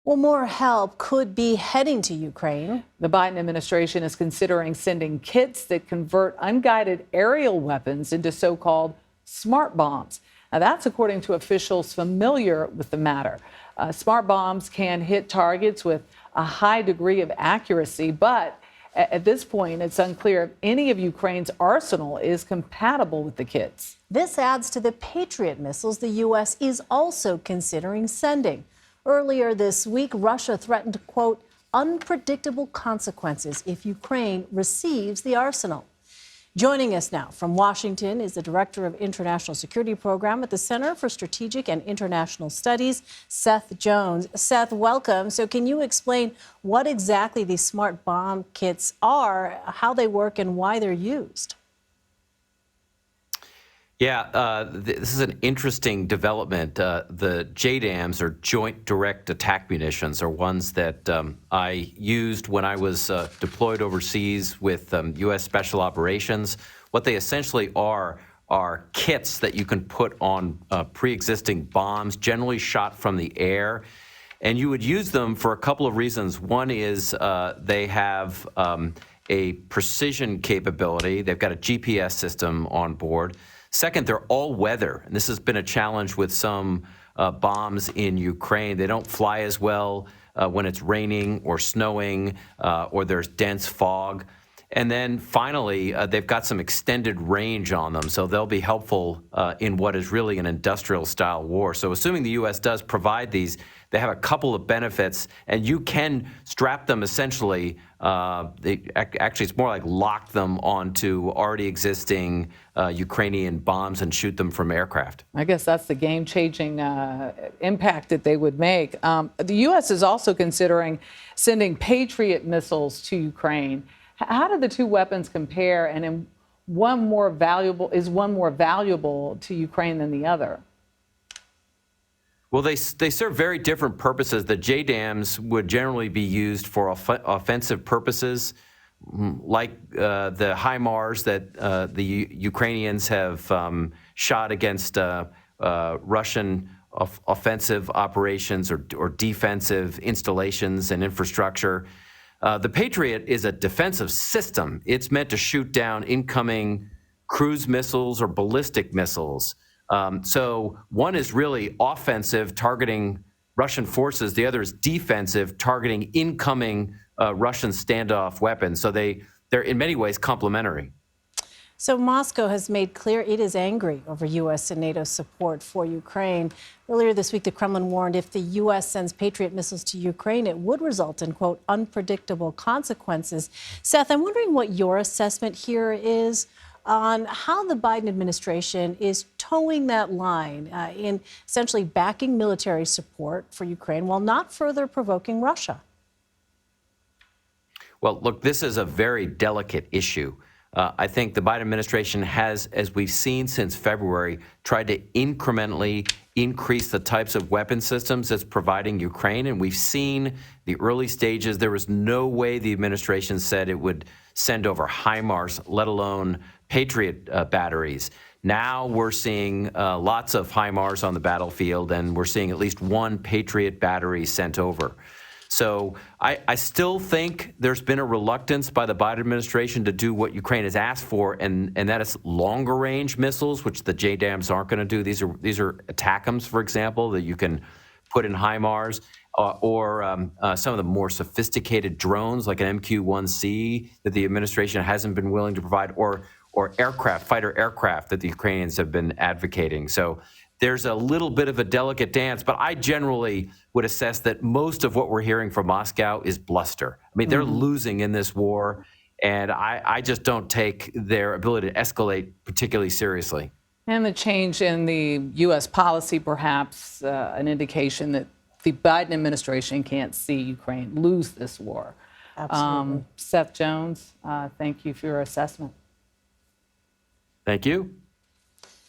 Well, more help could be heading to Ukraine. The Biden administration is considering sending kits that convert unguided aerial weapons into so-called smart bombs. Now, that's according to officials familiar with the matter. Smart bombs can hit targets with a high degree of accuracy, but at this point, it's unclear if any of Ukraine's arsenal is compatible with the kits. This adds to the Patriot missiles the U.S. is also considering sending. Earlier this week, Russia threatened, quote, unpredictable consequences if Ukraine receives the arsenal. Joining us now from Washington is the Director of International Security Program at the Center for Strategic and International Studies, Seth Jones. Seth, welcome. So can you explain what exactly these smart bomb kits are, how they work, and why they're used? Yeah, this is an interesting development. The JDAMs, or Joint Direct Attack Munitions, are ones that I used when I was deployed overseas with U.S. Special Operations. What they essentially are kits that you can put on pre-existing bombs, generally shot from the air. And you would use them for a couple of reasons. One is they have a precision capability. They've got a GPS system on board. Second, they're all weather, and this has been a challenge with some bombs in Ukraine. They don't fly as well when it's raining or snowing or there's dense fog. And then finally, they've got some extended range on them, so they'll be helpful in what is really an industrial-style war. So assuming the U.S. does provide these, they have a couple of benefits, and you can strap them essentially. Actually, it's more like lock them onto already existing Ukrainian bombs and shoot them from aircraft. I guess that's the game-changing impact that they would make. The U.S. is also considering sending Patriot missiles to Ukraine. How do the two weapons compare, and is one more valuable to Ukraine than the other? Well, they serve very different purposes. The JDAMs would generally be used for offensive purposes, like the HIMARS that the Ukrainians have shot against Russian offensive operations or defensive installations and infrastructure. The Patriot is a defensive system. It's meant to shoot down incoming cruise missiles or ballistic missiles. So one is really offensive, targeting Russian forces. The other is defensive, targeting incoming Russian standoff weapons. So they're in many ways complementary. So Moscow has made clear it is angry over U.S. and NATO support for Ukraine. Earlier this week, the Kremlin warned if the U.S. sends Patriot missiles to Ukraine, it would result in, quote, unpredictable consequences. Seth, I'm wondering what your assessment here is on how the Biden administration is towing that line in essentially backing military support for Ukraine while not further provoking Russia. Well, look, this is a very delicate issue. I think the Biden administration has, as we've seen since February, tried to incrementally increase the types of weapon systems it's providing Ukraine. And we've seen the early stages. There was no way the administration said it would send over HIMARS, let alone Patriot batteries. Now we're seeing lots of HIMARS on the battlefield, and we're seeing at least one Patriot battery sent over. So I still think there's been a reluctance by the Biden administration to do what Ukraine has asked for, and that is longer range missiles, which the JDAMs aren't going to do. These are ATACMS, for example, that you can put in HIMARS, or some of the more sophisticated drones like an MQ-1C that the administration hasn't been willing to provide, or aircraft, fighter aircraft that the Ukrainians have been advocating. So there's a little bit of a delicate dance, but I generally would assess that most of what we're hearing from Moscow is bluster. I mean, they're losing in this war, and I just don't take their ability to escalate particularly seriously. And the change in the U.S. policy, perhaps an indication that the Biden administration can't see Ukraine lose this war. Absolutely. Seth Jones, thank you for your assessment. Thank you.